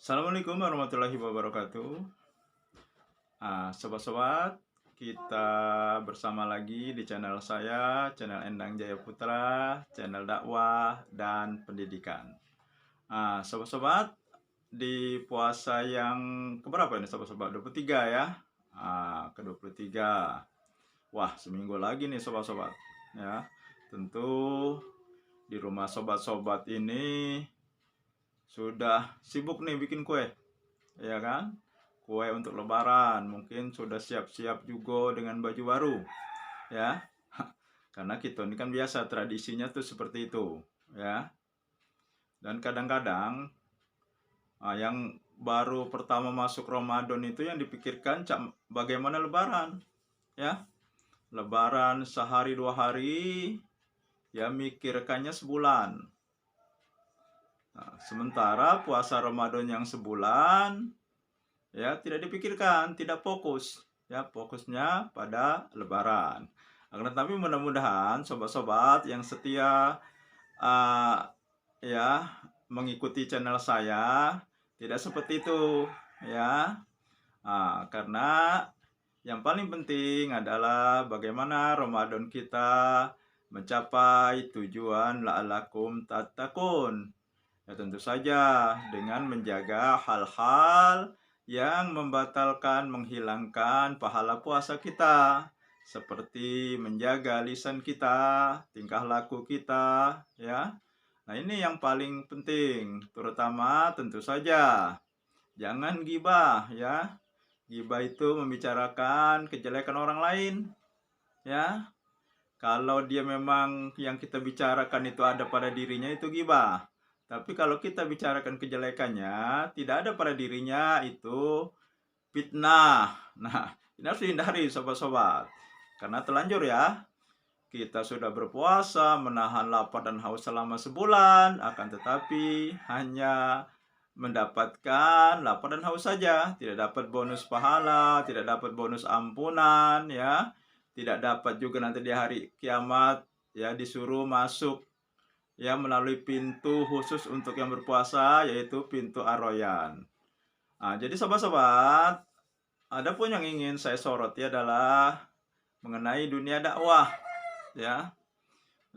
Assalamualaikum warahmatullahi wabarakatuh. Sobat-sobat, kita bersama lagi di channel saya, channel Endang Jaya Putra, channel dakwah dan pendidikan. Sobat-sobat, di puasa yang keberapa ini sobat-sobat? 23 ya? Ke-23. Wah, seminggu lagi nih sobat-sobat. Ya, tentu di rumah sobat-sobat ini sudah sibuk nih bikin kue, ya kan? Kue untuk lebaran, mungkin sudah siap-siap juga dengan baju baru, ya. Karena kita ini kan biasa tradisinya tuh seperti itu, ya. Dan kadang-kadang yang baru pertama masuk Ramadan itu yang dipikirkan bagaimana lebaran, ya. Lebaran sehari 2 hari, ya mikirkannya sebulan. Sementara puasa Ramadan yang sebulan, ya tidak dipikirkan, tidak fokus, ya fokusnya pada lebaran. Akan tetapi mudah-mudahan sobat-sobat yang setia ya mengikuti channel saya tidak seperti itu, ya. Karena yang paling penting adalah bagaimana Ramadan kita mencapai tujuan la'alakum tattaqun. Ya tentu saja dengan menjaga hal-hal yang membatalkan, menghilangkan pahala puasa kita, seperti menjaga lisan kita, tingkah laku kita, ya. Nah, ini yang paling penting, terutama tentu saja jangan gibah, ya. Gibah itu membicarakan kejelekan orang lain, ya. Kalau dia memang yang kita bicarakan itu ada pada dirinya, itu gibah. Tapi kalau kita bicarakan kejelekannya, tidak ada pada dirinya, itu fitnah. Nah, ini harus dihindari sobat-sobat. Karena telanjur ya. Kita sudah berpuasa, menahan lapar dan haus selama sebulan, akan tetapi hanya mendapatkan lapar dan haus saja. Tidak dapat bonus pahala, tidak dapat bonus ampunan, ya. Tidak dapat juga nanti di hari kiamat, ya, disuruh masuk, ya, melalui pintu khusus untuk yang berpuasa, yaitu pintu Ar-Rayyan. Jadi sobat-sobat, ada pun yang ingin saya soroti adalah mengenai dunia dakwah, ya.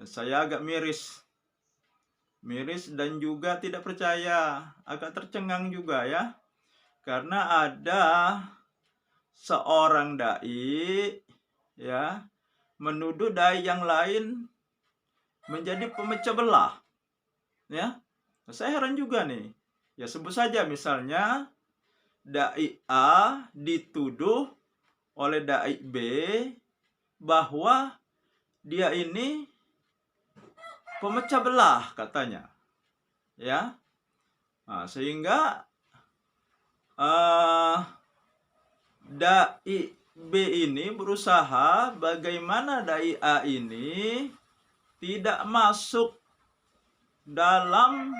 Saya agak miris dan juga tidak percaya, agak tercengang juga, ya. Karena ada seorang dai, ya, menuduh dai yang lain menjadi pemecah belah, ya. Saya heran juga nih. Ya sebut saja misalnya dai A dituduh oleh dai B bahwa dia ini pemecah belah katanya, ya. Sehingga dai B ini berusaha bagaimana dai A ini tidak masuk dalam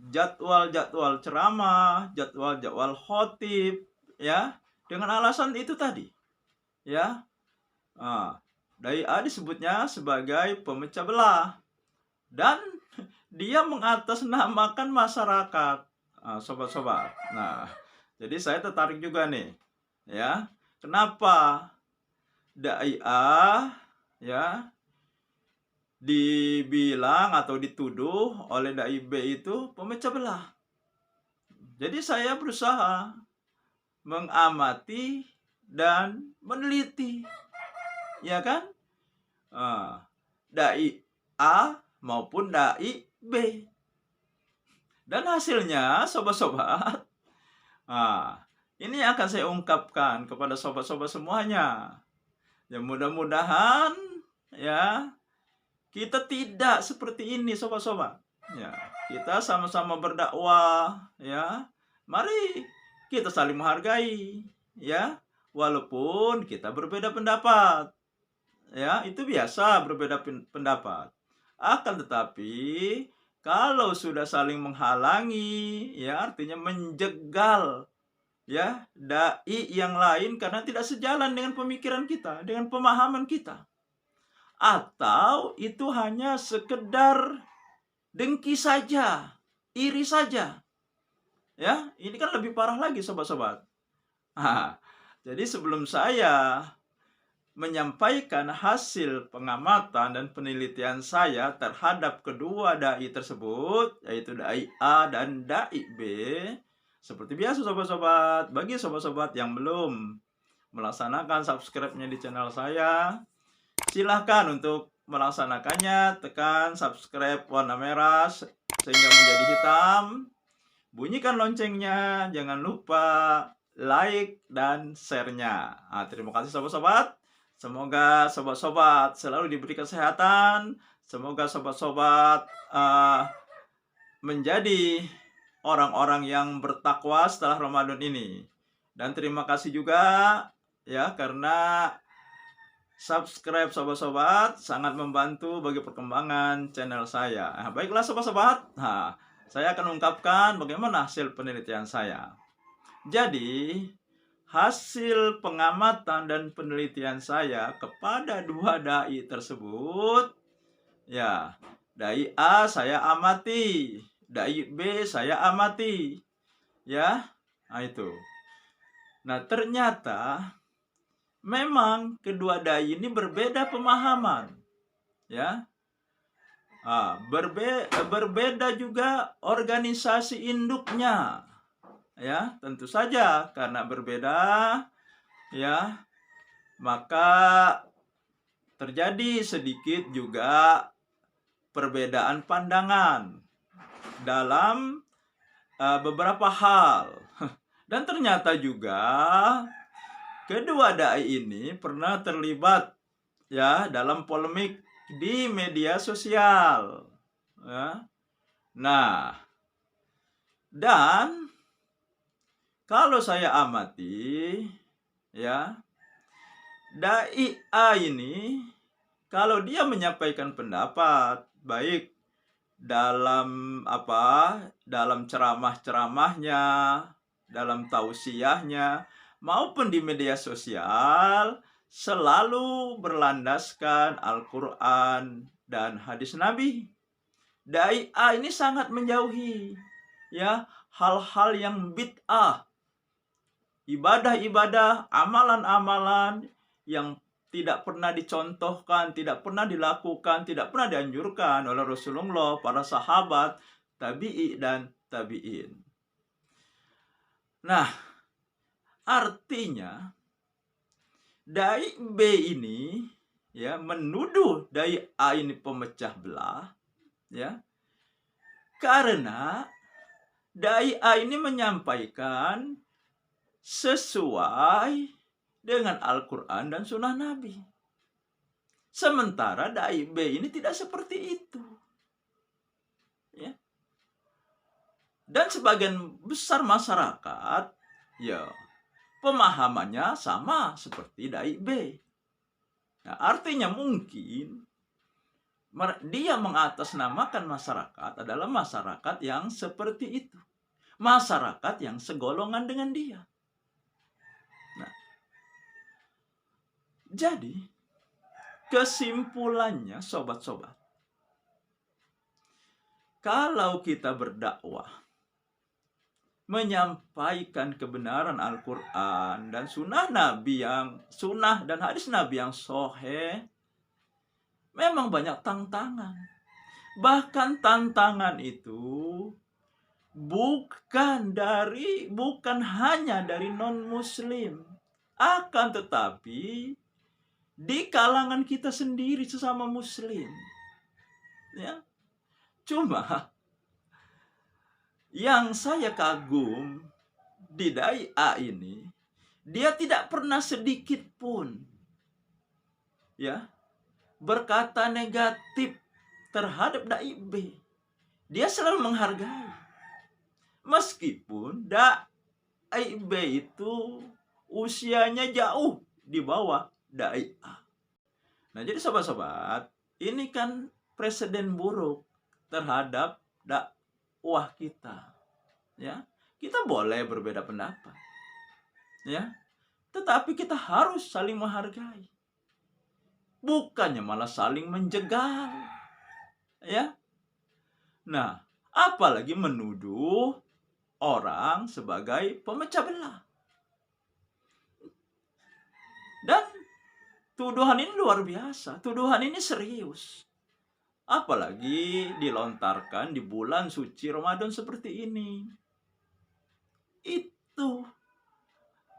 jadwal-jadwal ceramah, jadwal-jadwal khotib, ya, dengan alasan itu tadi, ya. Dai A disebutnya sebagai pemecah belah dan dia mengatasnamakan masyarakat, sobat-sobat. Nah, jadi saya tertarik juga nih, ya, kenapa dai A, ya, dibilang atau dituduh oleh dai B itu pemecah belah. Jadi saya berusaha mengamati dan meneliti, ya kan, dai A maupun dai B. Dan hasilnya sobat-sobat, ini akan saya ungkapkan kepada sobat-sobat semuanya. Ya mudah-mudahan, ya, kita tidak seperti ini sobat-sobat. Ya, kita sama-sama berdakwah, ya. Mari kita saling menghargai, ya. Walaupun kita berbeda pendapat. Ya, itu biasa berbeda pendapat. Akan tetapi kalau sudah saling menghalangi, ya artinya menjegal, ya, dai yang lain karena tidak sejalan dengan pemikiran kita, dengan pemahaman kita. Atau itu hanya sekedar dengki saja, iri saja, Ya, ini kan lebih parah lagi sobat-sobat. Nah, jadi sebelum saya menyampaikan hasil pengamatan dan penelitian saya terhadap kedua dai tersebut, yaitu dai A dan dai B, seperti biasa sobat-sobat, bagi sobat-sobat yang belum melaksanakan subscribe-nya di channel saya, silahkan untuk melaksanakannya. Tekan subscribe warna merah sehingga menjadi hitam, bunyikan loncengnya, jangan lupa like dan share-nya. Nah, terima kasih sobat-sobat. Semoga sobat-sobat selalu diberi kesehatan. Semoga sobat-sobat menjadi orang-orang yang bertakwa setelah Ramadan ini. Dan terima kasih juga ya, karena subscribe sobat-sobat sangat membantu bagi perkembangan channel saya. Nah, baiklah sobat-sobat. Nah, saya akan ungkapkan bagaimana hasil penelitian saya. Jadi, hasil pengamatan dan penelitian saya kepada dua dai tersebut, ya, dai A saya amati, dai B saya amati, ya. Nah, itu. Nah, ternyata memang kedua dai ini berbeda pemahaman, ya. Berbeda juga organisasi induknya, ya. Tentu saja karena berbeda, ya, maka terjadi sedikit juga perbedaan pandangan dalam beberapa hal. Dan ternyata juga kedua dai ini pernah terlibat ya dalam polemik di media sosial, ya. Nah, dan kalau saya amati, ya, dai A ini kalau dia menyampaikan pendapat baik dalam dalam ceramah-ceramahnya, dalam tausiahnya, maupun di media sosial, selalu berlandaskan Al-Quran dan hadis Nabi. Dai A ini sangat menjauhi ya hal-hal yang bid'ah, ibadah-ibadah, amalan-amalan yang tidak pernah dicontohkan, tidak pernah dilakukan, tidak pernah dianjurkan oleh Rasulullah, para sahabat, tabi'i dan tabi'in. Nah, artinya dai B ini ya menuduh dai A ini pemecah belah, ya. Karena dai A ini menyampaikan sesuai dengan Al-Quran dan Sunnah Nabi. Sementara dai B ini tidak seperti itu, ya. Dan sebagian besar masyarakat, ya, pemahamannya sama seperti dai B. Nah, artinya mungkin dia mengatasnamakan masyarakat adalah masyarakat yang seperti itu. Masyarakat yang segolongan dengan dia. Nah, jadi kesimpulannya sobat-sobat, kalau kita berdakwah menyampaikan kebenaran Al-Quran dan sunnah dan hadis Nabi yang sahih, memang banyak tantangan. Bahkan tantangan itu bukan hanya dari non-muslim, akan tetapi di kalangan kita sendiri sesama muslim, ya. Cuma yang saya kagum di dai A ini, dia tidak pernah sedikit pun ya berkata negatif terhadap dai B. Dia selalu menghargai. Meskipun dai B itu usianya jauh di bawah dai A. Nah, jadi sobat-sobat, ini kan presiden buruk terhadap dakwah kita, ya. Kita boleh berbeda pendapat, ya, tetapi kita harus saling menghargai, bukannya malah saling menjegal, ya. Nah, apalagi menuduh orang sebagai pemecah belah. Dan tuduhan ini luar biasa, tuduhan ini serius. Apalagi dilontarkan di bulan suci Ramadan seperti ini. Itu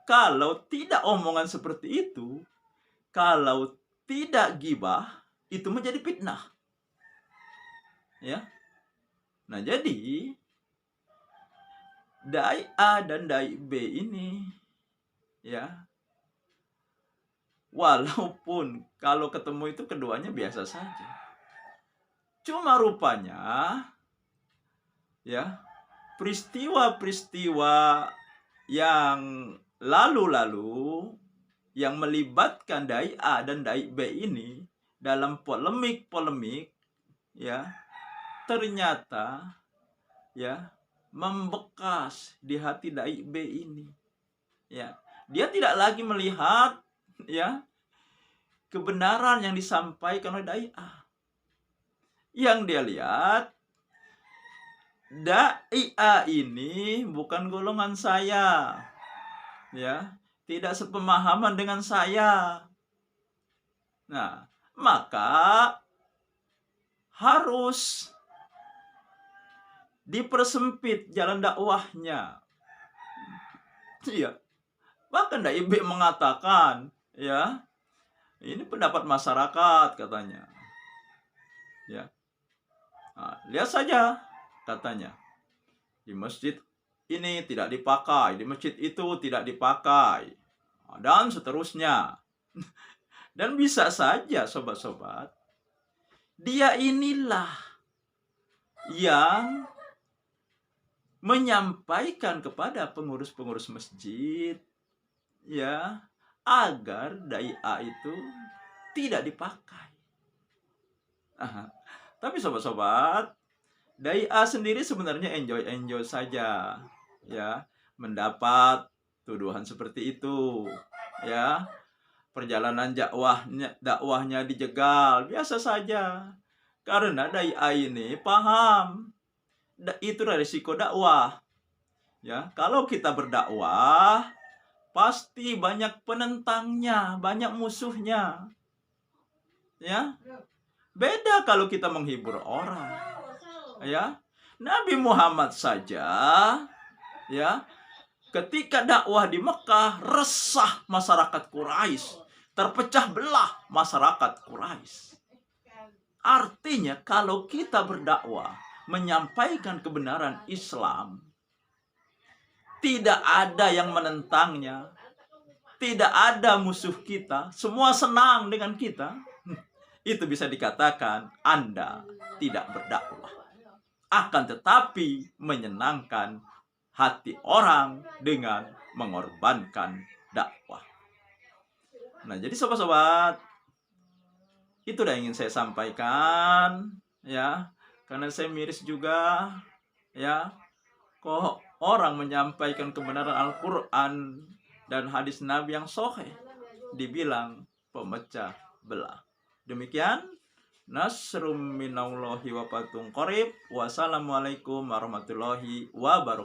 kalau tidak omongan seperti itu, kalau tidak gibah, itu menjadi fitnah. Ya. Nah, jadi dai A dan dai B ini ya, walaupun kalau ketemu itu keduanya biasa saja. Cuma rupanya ya, peristiwa-peristiwa yang lalu-lalu yang melibatkan dai A dan dai B ini dalam polemik-polemik ya, ternyata ya membekas di hati dai B ini. Ya, dia tidak lagi melihat ya kebenaran yang disampaikan oleh dai A. Yang dia lihat, dai A ini bukan golongan saya. Ya, tidak sepemahaman dengan saya. Nah, maka harus dipersempit jalan dakwahnya. Iya. Bahkan dai B mengatakan, ya, ini pendapat masyarakat katanya. Ya. Nah, lihat saja katanya. Di masjid ini tidak dipakai, di masjid itu tidak dipakai, dan seterusnya. Dan bisa saja sobat-sobat, dia inilah yang menyampaikan kepada pengurus-pengurus masjid ya, agar dai A itu tidak dipakai. Tapi sobat-sobat, dai A sendiri sebenarnya enjoy saja ya, mendapat tuduhan seperti itu ya. Perjalanan dakwahnya dijegal biasa saja, karena dai A ini paham itu risiko dakwah ya. Kalau kita berdakwah pasti banyak penentangnya, banyak musuhnya ya. Beda kalau kita menghibur orang ya. Nabi Muhammad saja ya, ketika dakwah di Mekah, resah masyarakat Quraisy, terpecah belah masyarakat Quraisy. Artinya kalau kita berdakwah menyampaikan kebenaran Islam, tidak ada yang menentangnya, tidak ada musuh kita, semua senang dengan kita, itu bisa dikatakan Anda tidak berdakwah. Akan tetapi menyenangkan hati orang dengan mengorbankan dakwah. Nah, jadi sobat-sobat, itu udah ingin saya sampaikan ya, karena saya miris juga ya, kok orang menyampaikan kebenaran Al-Quran dan hadis Nabi yang sahih dibilang pemecah belah. Demikian, nasrum minallahi wa fathun qarib. Wassalamualaikum warahmatullahi wabarakatuh.